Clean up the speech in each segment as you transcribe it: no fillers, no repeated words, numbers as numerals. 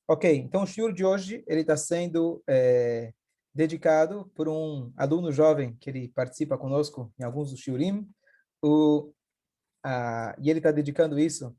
Ok, então o shiur de hoje ele está sendo dedicado por um aluno jovem que ele participa conosco em alguns dos shiurim, e ele está dedicando isso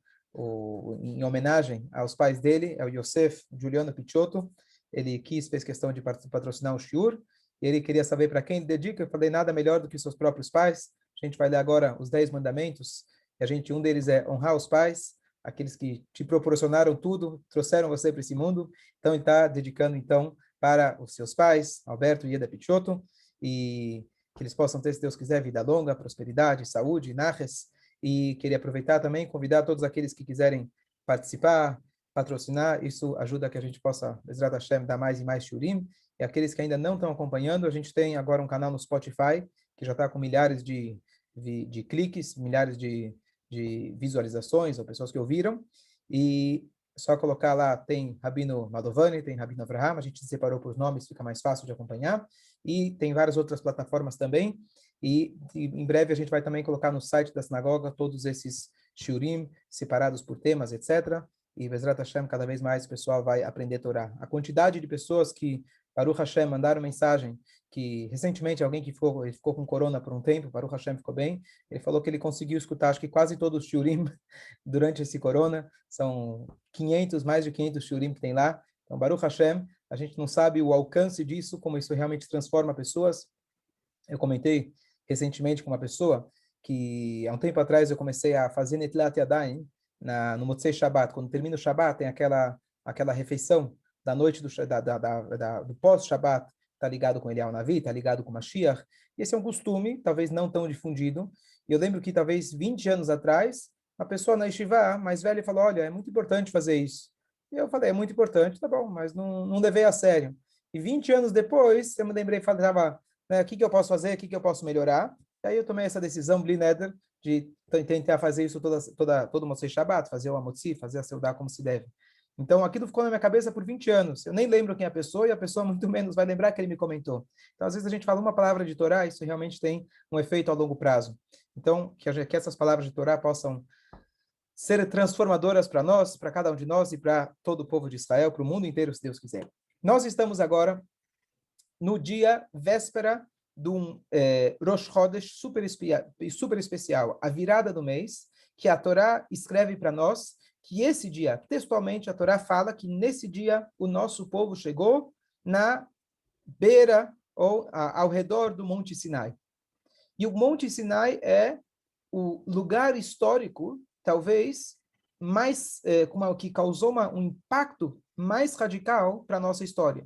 em homenagem aos pais dele, ao Yosef Giuliano Picciotto. Ele fez questão de patrocinar o shiur, e ele queria saber para quem ele dedica. Eu falei, nada melhor do que seus próprios pais. A gente vai ler agora os 10 mandamentos, e um deles é honrar os pais, aqueles que te proporcionaram tudo, trouxeram você para esse mundo. Então, ele está dedicando, então, para os seus pais, Alberto e Ieda Picciotto, e que eles possam ter, se Deus quiser, vida longa, prosperidade, saúde, naches. E queria aproveitar também e convidar todos aqueles que quiserem participar, patrocinar. Isso ajuda que a gente possa, Bezrat Hashem, dar mais e mais shurim. E aqueles que ainda não estão acompanhando, a gente tem agora um canal no Spotify, que já está com milhares de cliques, milhares de visualizações, ou pessoas que ouviram. E só colocar lá, tem Rabino Madovani, tem Rabino Avraham, a gente se separou por nomes, fica mais fácil de acompanhar. E tem várias outras plataformas também. E em breve a gente vai também colocar no site da sinagoga todos esses shiurim, separados por temas, etc. E Bezrat Hashem, cada vez mais o pessoal vai aprender a Torá. A quantidade de pessoas que, Baruch Hashem, mandaram mensagem, que recentemente alguém que ficou com corona por um tempo, Baruch Hashem ficou bem, ele falou que ele conseguiu escutar, acho que quase todos os shiurim durante esse corona, são 500, mais de 500 shiurim que tem lá. Então, Baruch Hashem, a gente não sabe o alcance disso, como isso realmente transforma pessoas. Eu comentei recentemente com uma pessoa que há um tempo atrás eu comecei a fazer Netilat Yadayim no Motzei Shabbat. Quando termina o Shabbat, tem aquela refeição da noite do pós-Shabbat, está ligado com Eliyahu Navi, está ligado com Mashiach. E esse é um costume, talvez não tão difundido. E eu lembro que talvez 20 anos atrás, uma pessoa na Yeshiva mais velha falou, olha, é muito importante fazer isso. E eu falei, é muito importante, tá bom, mas não levei a sério. E 20 anos depois, eu me lembrei, falava, né, o que eu posso fazer, o que eu posso melhorar. E aí eu tomei essa decisão, Bli Neder, de tentar fazer isso todo Motzei Shabbat, fazer o Amotzi, fazer a Seudá como se deve. Então, aquilo ficou na minha cabeça por 20 anos. Eu nem lembro quem é a pessoa, e a pessoa muito menos vai lembrar que ele me comentou. Então, às vezes a gente fala uma palavra de Torá, isso realmente tem um efeito a longo prazo. Então, que essas palavras de Torá possam ser transformadoras para nós, para cada um de nós e para todo o povo de Israel, para o mundo inteiro, se Deus quiser. Nós estamos agora no dia véspera do Rosh Chodesh super especial, a virada do mês, que a Torá escreve para nós, que esse dia, textualmente, a Torá fala que nesse dia o nosso povo chegou na beira ou ao redor do Monte Sinai. E o Monte Sinai é o lugar histórico, talvez, mais que causou um impacto mais radical para a nossa história.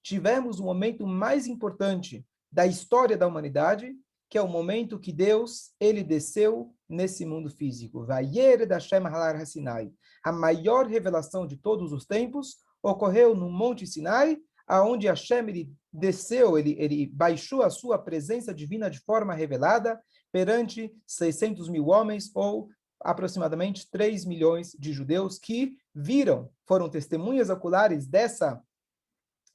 Tivemos o momento mais importante da história da humanidade, que é o momento que Deus ele desceu nesse mundo físico. Vayered Hashem halar Sinai. A maior revelação de todos os tempos ocorreu no Monte Sinai, aonde Hashem ele desceu, ele baixou a sua presença divina de forma revelada perante 600 mil homens, ou aproximadamente 3 milhões de judeus que foram testemunhas oculares dessa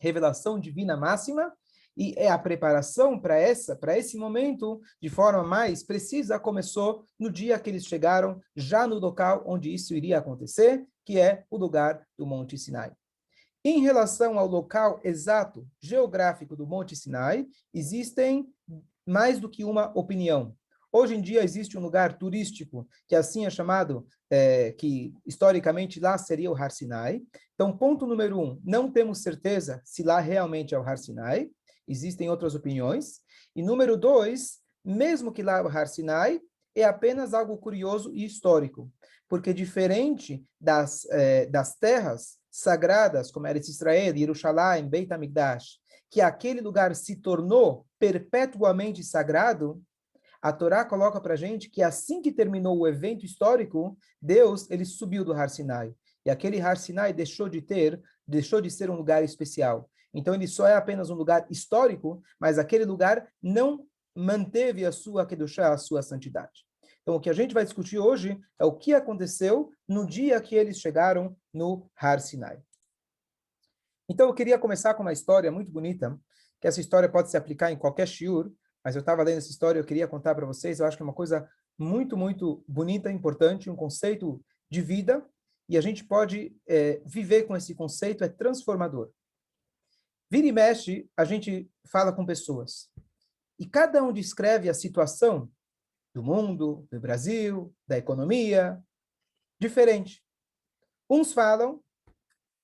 revelação divina máxima, e a preparação para esse momento, de forma mais precisa, começou no dia que eles chegaram, já no local onde isso iria acontecer, que é o lugar do Monte Sinai. Em relação ao local exato geográfico do Monte Sinai, existem mais do que uma opinião. Hoje em dia existe um lugar turístico que assim é chamado, que historicamente lá seria o Har Sinai. Então, ponto número 1, não temos certeza se lá realmente é o Har Sinai. Existem outras opiniões. E número 2, mesmo que lá é o Har Sinai, é apenas algo curioso e histórico. Porque diferente das terras sagradas, como Eretz Israel, Jerusalém, Beit HaMikdash, que aquele lugar se tornou perpetuamente sagrado, a Torá coloca para a gente que assim que terminou o evento histórico, Deus ele subiu do Har Sinai. E aquele Har Sinai deixou de ser um lugar especial. Então ele só é apenas um lugar histórico, mas aquele lugar não manteve a sua kedushá, a sua santidade. Então o que a gente vai discutir hoje é o que aconteceu no dia que eles chegaram no Har Sinai. Então eu queria começar com uma história muito bonita, que essa história pode se aplicar em qualquer shiur, mas eu estava lendo essa história, eu queria contar para vocês, eu acho que é uma coisa muito, muito bonita, importante, um conceito de vida, e a gente pode viver com esse conceito, é transformador. Vira e mexe, a gente fala com pessoas. E cada um descreve a situação do mundo, do Brasil, da economia, diferente. Uns falam,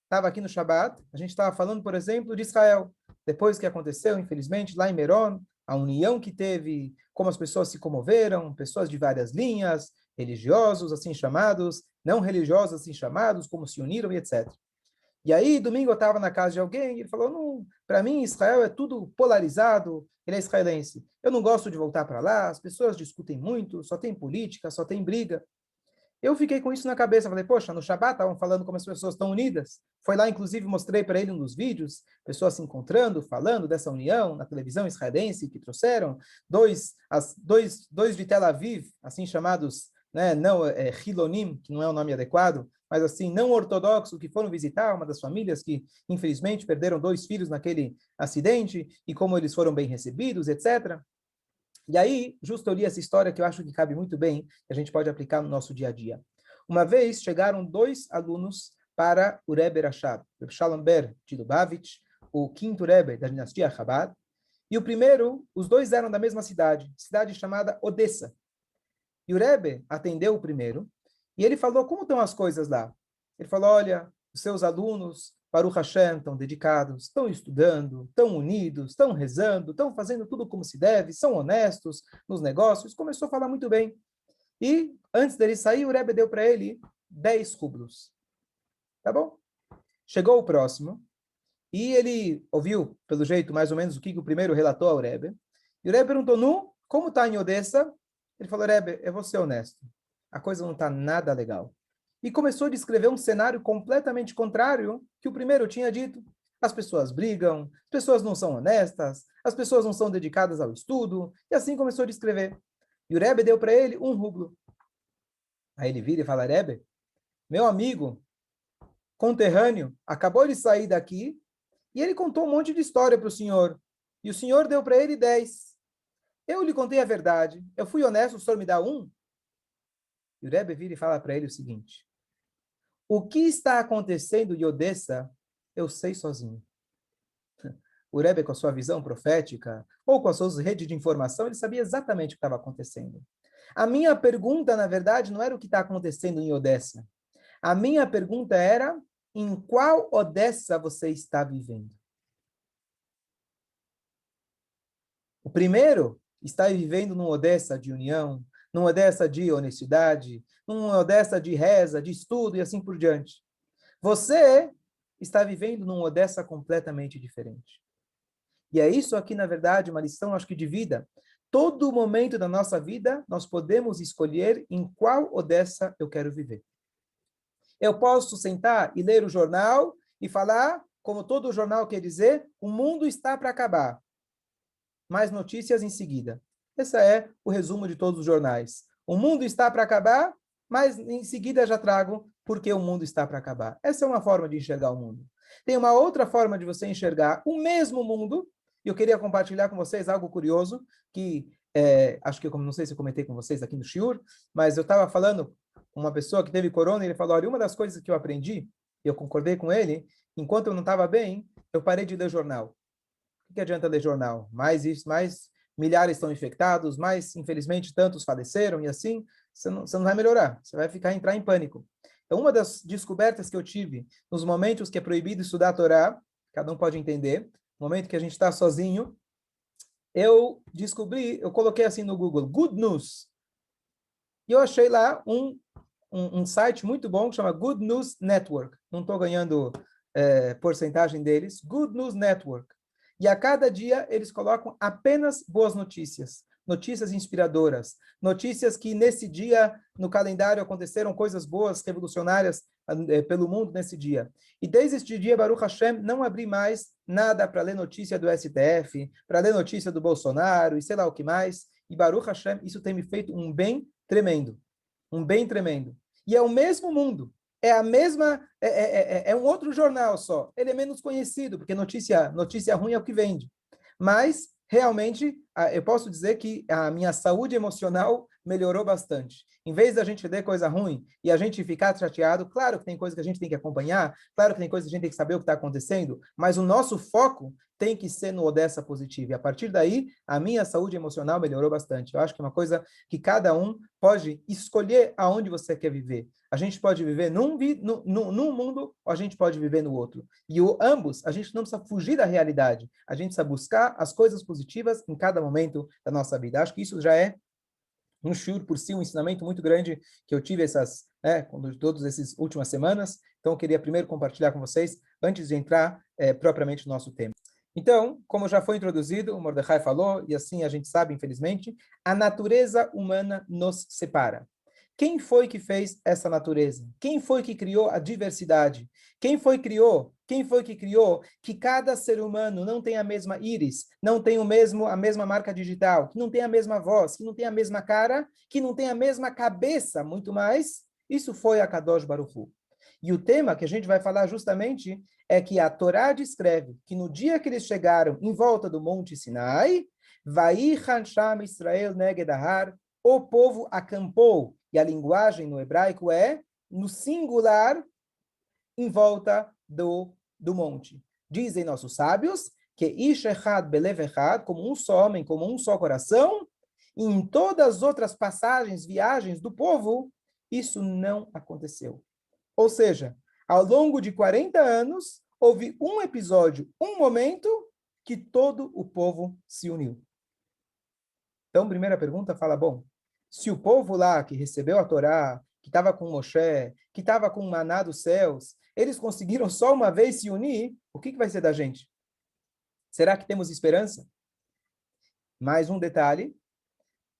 estava aqui no Shabat, a gente estava falando, por exemplo, de Israel. Depois que aconteceu, infelizmente, lá em Meron, a união que teve, como as pessoas se comoveram, pessoas de várias linhas, religiosos, assim chamados, não religiosos, assim chamados, como se uniram e etc. E aí, domingo eu estava na casa de alguém e ele falou, não, para mim Israel é tudo polarizado, ele é israelense. Eu não gosto de voltar para lá, as pessoas discutem muito, só tem política, só tem briga. Eu fiquei com isso na cabeça, falei, poxa, no Shabat estavam falando como as pessoas estão unidas. Foi lá, inclusive, mostrei para ele um dos vídeos, pessoas se encontrando, falando dessa união na televisão israelense que trouxeram, dois de Tel Aviv, assim chamados, né, não, Hilonim, que não é o nome adequado, mas assim, não ortodoxos, que foram visitar uma das famílias que, infelizmente, perderam 2 filhos naquele acidente, e como eles foram bem recebidos, etc. E aí, justo eu li essa história que eu acho que cabe muito bem, que a gente pode aplicar no nosso dia a dia. Uma vez chegaram 2 alunos para o Rebbe Rashab, o Shalom Ber de Lubavitch, o quinto Rebbe da dinastia Chabad, e o primeiro, os 2 eram da mesma cidade chamada Odessa. E o Rebbe atendeu o primeiro, e ele falou, como estão as coisas lá? Ele falou, olha, os seus alunos, Baruch Hashem, estão dedicados, estão estudando, estão unidos, estão rezando, estão fazendo tudo como se deve, são honestos nos negócios. Começou a falar muito bem. E, antes dele sair, o Rebbe deu para ele 10 rublos. Tá bom? Chegou o próximo, e ele ouviu, pelo jeito, mais ou menos, o que o primeiro relatou ao Rebbe. E o Rebbe perguntou, como está em Odessa? Ele falou, Rebbe, eu vou ser honesto. A coisa não está nada legal. E começou a descrever um cenário completamente contrário que o primeiro tinha dito. As pessoas brigam, as pessoas não são honestas, as pessoas não são dedicadas ao estudo, e assim começou a descrever. E o Rebbe deu para ele 1 rublo. Aí ele vira e fala, Rebbe, meu amigo, conterrâneo, acabou de sair daqui, e ele contou um monte de história para o senhor. E o senhor deu para ele 10. Eu lhe contei a verdade, eu fui honesto, o senhor me dá 1? E o Rebbe vira e fala para ele o seguinte, o que está acontecendo em Odessa, eu sei sozinho. O Rebbe, com a sua visão profética, ou com as suas redes de informação, ele sabia exatamente o que estava acontecendo. A minha pergunta, na verdade, não era o que está acontecendo em Odessa. A minha pergunta era, em qual Odessa você está vivendo? O primeiro está vivendo numa Odessa de união, numa Odessa de honestidade, numa Odessa de reza, de estudo e assim por diante. Você está vivendo numa Odessa completamente diferente. E é isso aqui, na verdade, uma lição, acho que de vida. Todo momento da nossa vida, nós podemos escolher em qual Odessa eu quero viver. Eu posso sentar e ler o jornal e falar, como todo jornal quer dizer, o mundo está para acabar. Mais notícias em seguida. Esse é o resumo de todos os jornais. O mundo está para acabar, mas em seguida já trago porque o mundo está para acabar. Essa é uma forma de enxergar o mundo. Tem uma outra forma de você enxergar o mesmo mundo, e eu queria compartilhar com vocês algo curioso, que acho que, não sei se eu comentei com vocês aqui no Shiur, mas eu estava falando com uma pessoa que teve corona, e ele falou, olha, uma das coisas que eu aprendi, e eu concordei com ele, enquanto eu não estava bem, eu parei de ler jornal. O que adianta ler jornal? Mais milhares estão infectados, mais, infelizmente, tantos faleceram, e assim, você não vai melhorar, você vai entrar em pânico. Então, uma das descobertas que eu tive nos momentos que é proibido estudar a Torá, cada um pode entender, no momento que a gente está sozinho, eu coloquei assim no Google, Good News, e eu achei lá um site muito bom que chama Good News Network. Não estou ganhando porcentagem deles. Good News Network. E a cada dia eles colocam apenas boas notícias. Notícias inspiradoras. Notícias que nesse dia, no calendário, aconteceram coisas boas, revolucionárias pelo mundo nesse dia. E desde este dia, Baruch Hashem, não abri mais nada para ler notícia do STF, para ler notícia do Bolsonaro e sei lá o que mais. E Baruch Hashem, isso tem me feito um bem tremendo. Um bem tremendo. E é o mesmo mundo. É a mesma, é um outro jornal só. Ele é menos conhecido, porque notícia ruim é o que vende. Mas, realmente, eu posso dizer que a minha saúde emocional melhorou bastante. Em vez da gente ler coisa ruim e a gente ficar chateado, claro que tem coisa que a gente tem que acompanhar, claro que tem coisa que a gente tem que saber o que está acontecendo, mas o nosso foco tem que ser no Odessa positivo. E a partir daí, a minha saúde emocional melhorou bastante. Eu acho que é uma coisa que cada um pode escolher aonde você quer viver. A gente pode viver num mundo ou a gente pode viver no outro. E ambos, a gente não precisa fugir da realidade. A gente precisa buscar as coisas positivas em cada momento da nossa vida. Acho que isso já é um shiur por si, um ensinamento muito grande que eu tive todas essas últimas semanas. Então, eu queria primeiro compartilhar com vocês, antes de entrar propriamente no nosso tema. Então, como já foi introduzido, o Mordecai falou, e assim a gente sabe, infelizmente, a natureza humana nos separa. Quem foi que fez essa natureza? Quem foi que criou a diversidade? Quem foi que criou que cada ser humano não tem a mesma íris, não tem a mesma marca digital, que não tem a mesma voz, que não tem a mesma cara, que não tem a mesma cabeça, muito mais? Isso foi a Kadosh Baruch Hu. E o tema que a gente vai falar justamente é que a Torá descreve que no dia que eles chegaram em volta do Monte Sinai, Vaichan Sham Israel Neged Ahar, o povo acampou, e a linguagem no hebraico é no singular, em volta do monte. Dizem nossos sábios que Ish Echad Belev Echad, como um só homem, como um só coração, e em todas as outras passagens, viagens do povo, isso não aconteceu. Ou seja, ao longo de 40 anos, houve um episódio, um momento, que todo o povo se uniu. Então, primeira pergunta fala, bom, se o povo lá que recebeu a Torá, que estava com Moshe, que estava com o maná dos céus, eles conseguiram só uma vez se unir, o que vai ser da gente? Será que temos esperança? Mais um detalhe,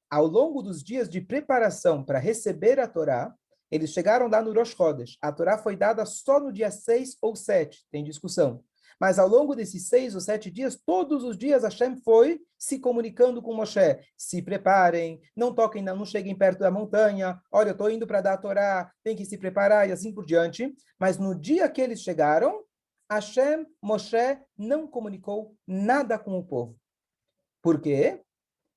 ao longo dos dias de preparação para receber a Torá, eles chegaram lá no Rosh Chodesh. A Torá foi dada só no dia 6 ou 7, tem discussão. Mas ao longo desses 6 ou 7 dias, todos os dias Hashem foi se comunicando com Moshe. Se preparem, não toquem, não cheguem perto da montanha. Olha, eu estou indo para dar a Torá, tem que se preparar e assim por diante. Mas no dia que eles chegaram, Hashem, Moshe, não comunicou nada com o povo. Por quê?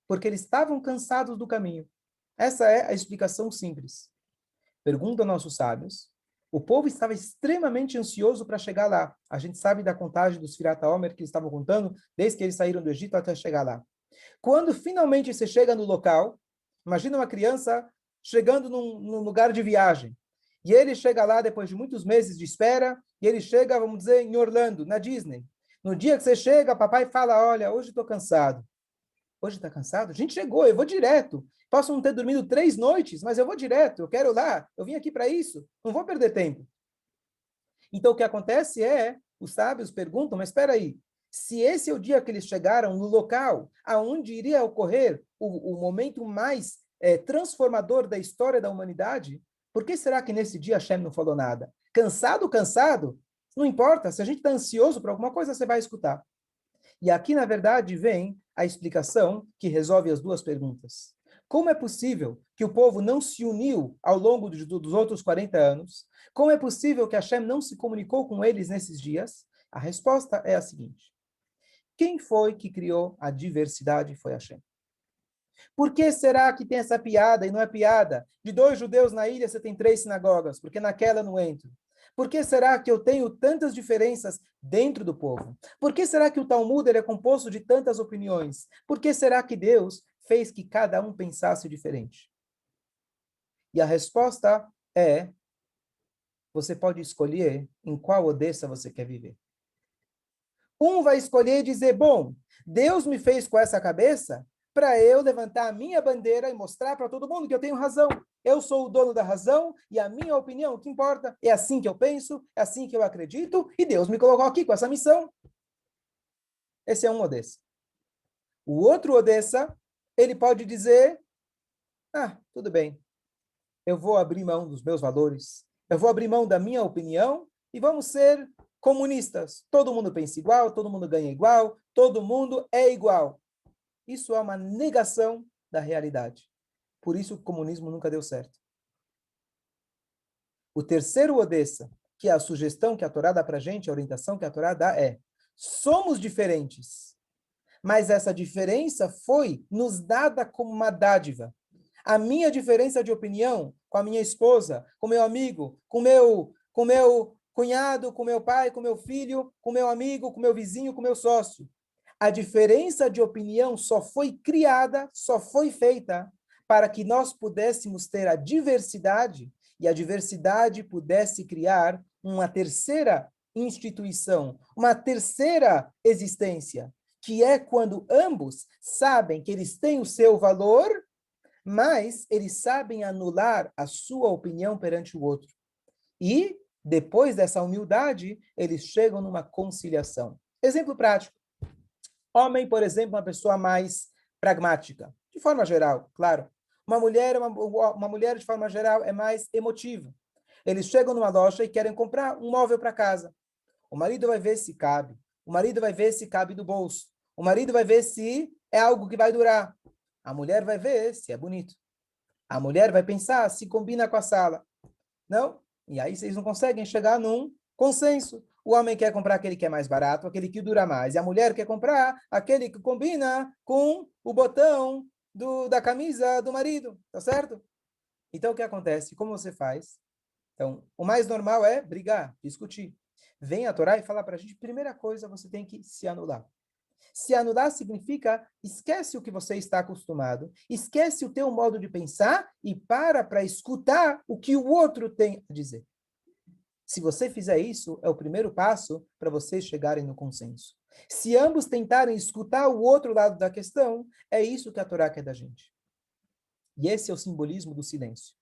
Porque eles estavam cansados do caminho. Essa é a explicação simples. Pergunta aos nossos sábios. O povo estava extremamente ansioso para chegar lá. A gente sabe da contagem dos Firat Omer que eles estavam contando, desde que eles saíram do Egito até chegar lá. Quando finalmente você chega no local, imagina uma criança chegando num lugar de viagem. E ele chega lá depois de muitos meses de espera, e ele chega, vamos dizer, em Orlando, na Disney. No dia que você chega, papai fala, olha, hoje estou cansado. Hoje está cansado? A gente chegou, eu vou direto. Posso não ter dormido 3 noites, mas eu vou direto. Eu quero lá. Eu vim aqui para isso. Não vou perder tempo. Então, o que acontece é, os sábios perguntam, mas espera aí, se esse é o dia que eles chegaram no local aonde iria ocorrer o momento mais transformador da história da humanidade, por que será que nesse dia Hashem não falou nada? Cansado, cansado? Não importa. Se a gente está ansioso por alguma coisa, você vai escutar. E aqui, na verdade, vem a explicação que resolve as duas perguntas. Como é possível que o povo não se uniu ao longo dos outros 40 anos? Como é possível que Hashem não se comunicou com eles nesses dias? A resposta é a seguinte. Quem foi que criou a diversidade? Foi Hashem. Por que será que tem essa piada e não é piada? De 2 judeus na ilha, você tem 3 sinagogas, porque naquela não entro. Por que será que eu tenho tantas diferenças dentro do povo? Por que será que o Talmud é composto de tantas opiniões? Por que será que Deus fez que cada um pensasse diferente? E a resposta é, você pode escolher em qual Odessa você quer viver. Um vai escolher e dizer, bom, Deus me fez com essa cabeça para eu levantar a minha bandeira e mostrar para todo mundo que eu tenho razão. Eu sou o dono da razão e a minha opinião, o que importa, é assim que eu penso, é assim que eu acredito e Deus me colocou aqui com essa missão. Esse é um Odessa. O outro Odessa, ele pode dizer, tudo bem, eu vou abrir mão dos meus valores, eu vou abrir mão da minha opinião e vamos ser comunistas. Todo mundo pensa igual, todo mundo ganha igual, todo mundo é igual. Isso é uma negação da realidade. Por isso o comunismo nunca deu certo. O terceiro Odessa, que é a sugestão que a Torá dá para a gente, a orientação que a Torá dá é, somos diferentes, mas essa diferença foi nos dada como uma dádiva. A minha diferença de opinião com a minha esposa, com meu amigo, com meu cunhado, com meu pai, com meu filho, com meu amigo, com meu vizinho, com meu sócio. A diferença de opinião só foi criada, só foi feita para que nós pudéssemos ter a diversidade e a diversidade pudesse criar uma terceira instituição, uma terceira existência, que é quando ambos sabem que eles têm o seu valor, mas eles sabem anular a sua opinião perante o outro. E, depois dessa humildade, eles chegam numa conciliação. Exemplo prático. Homem, por exemplo, uma pessoa mais pragmática, de forma geral, claro. Uma mulher, de forma geral, é mais emotiva. Eles chegam numa loja e querem comprar um móvel para casa. O marido vai ver se cabe. O marido vai ver se cabe no bolso. O marido vai ver se é algo que vai durar. A mulher vai ver se é bonito. A mulher vai pensar se combina com a sala. Não? E aí vocês não conseguem chegar num consenso. O homem quer comprar aquele que é mais barato, aquele que dura mais. E a mulher quer comprar aquele que combina com o botão da camisa do marido. Tá certo? Então, o que acontece? Como você faz? Então, o mais normal é brigar, discutir. Vem a Torá e fala para a gente, primeira coisa, você tem que se anular. Se anular significa, esquece o que você está acostumado, esquece o teu modo de pensar e para escutar o que o outro tem a dizer. Se você fizer isso, é o primeiro passo para vocês chegarem no consenso. Se ambos tentarem escutar o outro lado da questão, é isso que a Torá quer da gente. E esse é o simbolismo do silêncio.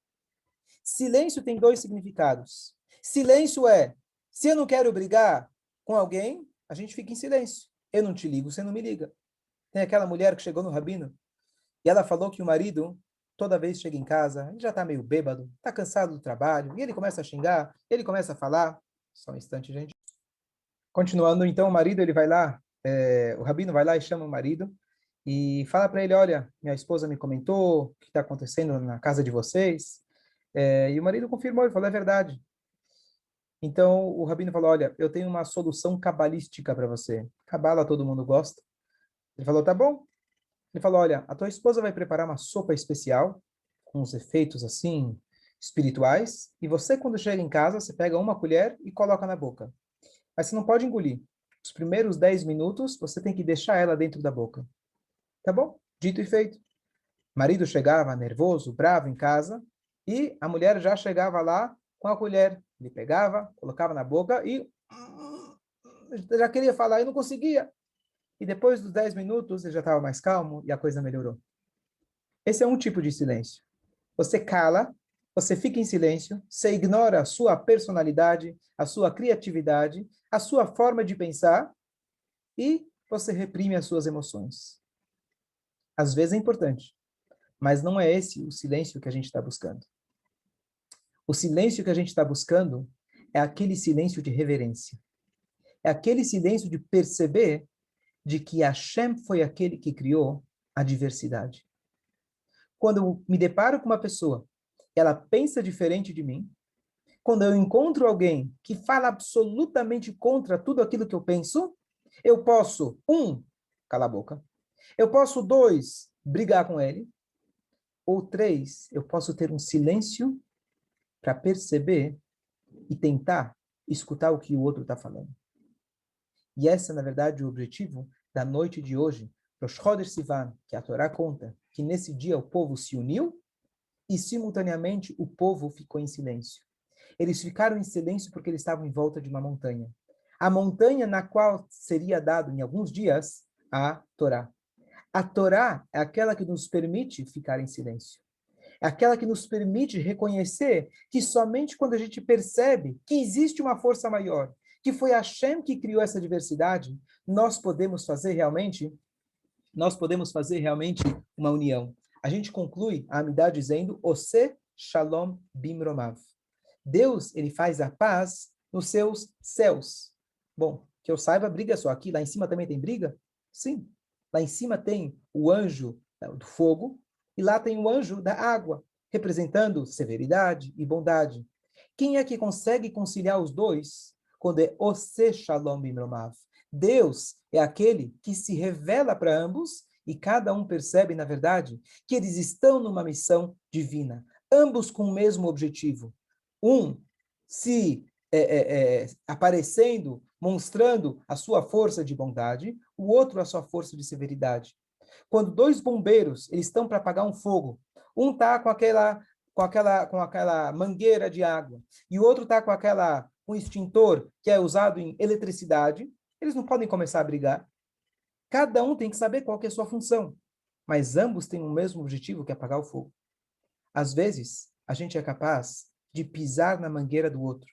Silêncio tem dois significados. Silêncio é, se eu não quero brigar com alguém, a gente fica em silêncio. Eu não te ligo, você não me liga. Tem aquela mulher que chegou no rabino e ela falou que o marido, toda vez que chega em casa, ele já está meio bêbado, está cansado do trabalho, e ele começa a xingar, ele começa a falar. Só um instante, gente. Continuando, então, o marido, ele vai lá, o rabino vai lá e chama o marido e fala para ele, olha, minha esposa me comentou o que está acontecendo na casa de vocês. E o marido confirmou, ele falou, é verdade. Então, o rabino falou, olha, eu tenho uma solução cabalística para você. Cabala todo mundo gosta. Ele falou, tá bom. Ele falou, olha, a tua esposa vai preparar uma sopa especial, com os efeitos assim, espirituais, e você, quando chega em casa, você pega uma colher e coloca na boca. Mas você não pode engolir. Os primeiros 10 minutos, você tem que deixar ela dentro da boca. Tá bom? Dito e feito. O marido chegava nervoso, bravo em casa, e a mulher já chegava lá com a colher. Ele pegava, colocava na boca e já queria falar e não conseguia. E depois dos 10 minutos, ele já estava mais calmo e a coisa melhorou. Esse é um tipo de silêncio. Você cala, você fica em silêncio, você ignora a sua personalidade, a sua criatividade, a sua forma de pensar e você reprime as suas emoções. Às vezes é importante, mas não é esse o silêncio que a gente está buscando. O silêncio que a gente está buscando é aquele silêncio de reverência. É aquele silêncio de perceber de que Hashem foi aquele que criou a diversidade. Quando eu me deparo com uma pessoa, ela pensa diferente de mim, quando eu encontro alguém que fala absolutamente contra tudo aquilo que eu penso, eu posso, calar a boca. Eu posso, 2, brigar com ele. Ou 3, eu posso ter um silêncio para perceber e tentar escutar o que o outro está falando. E esse é, na verdade, o objetivo da noite de hoje, Rosh Chodesh Sivan, que a Torá conta que nesse dia o povo se uniu e, simultaneamente, o povo ficou em silêncio. Eles ficaram em silêncio porque eles estavam em volta de uma montanha. A montanha na qual seria dado, em alguns dias, a Torá. A Torá é aquela que nos permite ficar em silêncio. É aquela que nos permite reconhecer que somente quando a gente percebe que existe uma força maior, que foi Hashem que criou essa diversidade, nós podemos fazer realmente uma união. A gente conclui a Amidá dizendo, Ose Shalom Bimromav. Deus, ele faz a paz nos seus céus. Bom, que eu saiba, briga só aqui. Lá em cima também tem briga? Sim. Lá em cima tem o anjo do fogo e lá tem o anjo da água, representando severidade e bondade. Quem é que consegue conciliar os dois quando é Ose Shalom Bimromav? Deus é aquele que se revela para ambos e cada um percebe, na verdade, que eles estão numa missão divina, ambos com o mesmo objetivo. Um se aparecendo, mostrando a sua força de bondade, o outro a sua força de severidade. Quando dois bombeiros eles estão para apagar um fogo, um está com aquela mangueira de água e o outro está com um extintor que é usado em eletricidade, eles não podem começar a brigar. Cada um tem que saber qual que é a sua função, mas ambos têm o mesmo objetivo, que é apagar o fogo. Às vezes, a gente é capaz de pisar na mangueira do outro,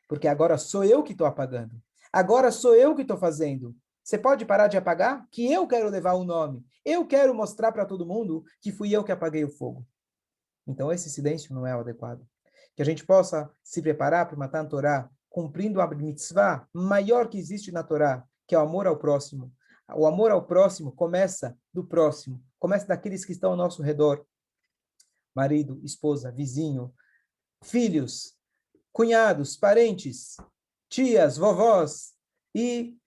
porque agora sou eu que estou apagando. Agora sou eu que estou fazendo. Você pode parar de apagar? Que eu quero levar o nome. Eu quero mostrar para todo mundo que fui eu que apaguei o fogo. Então, esse silêncio não é o adequado. Que a gente possa se preparar para matar a Torá, cumprindo a mitzvah maior que existe na Torá, que é o amor ao próximo. O amor ao próximo começa do próximo, começa daqueles que estão ao nosso redor. Marido, esposa, vizinho, filhos, cunhados, parentes, tias, vovós e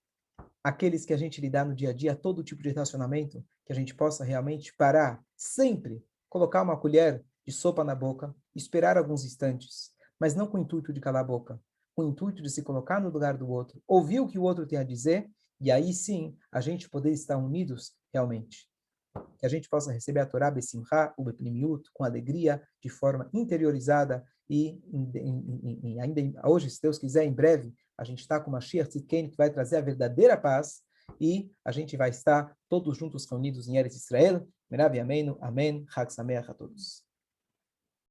aqueles que a gente lidar no dia a dia, todo tipo de relacionamento, que a gente possa realmente parar, sempre colocar uma colher de sopa na boca, esperar alguns instantes, mas não com o intuito de calar a boca, com o intuito de se colocar no lugar do outro, ouvir o que o outro tem a dizer, e aí sim a gente poder estar unidos realmente. Que a gente possa receber a Torá besimcha, o bepnimiut, com alegria, de forma interiorizada, e ainda hoje, se Deus quiser, em breve, a gente está com uma Mashiach Tzidkenu, que vai trazer a verdadeira paz, e a gente vai estar todos juntos reunidos em Eretz Israel. Merav Amém, Amém, Chag Sameach a todos.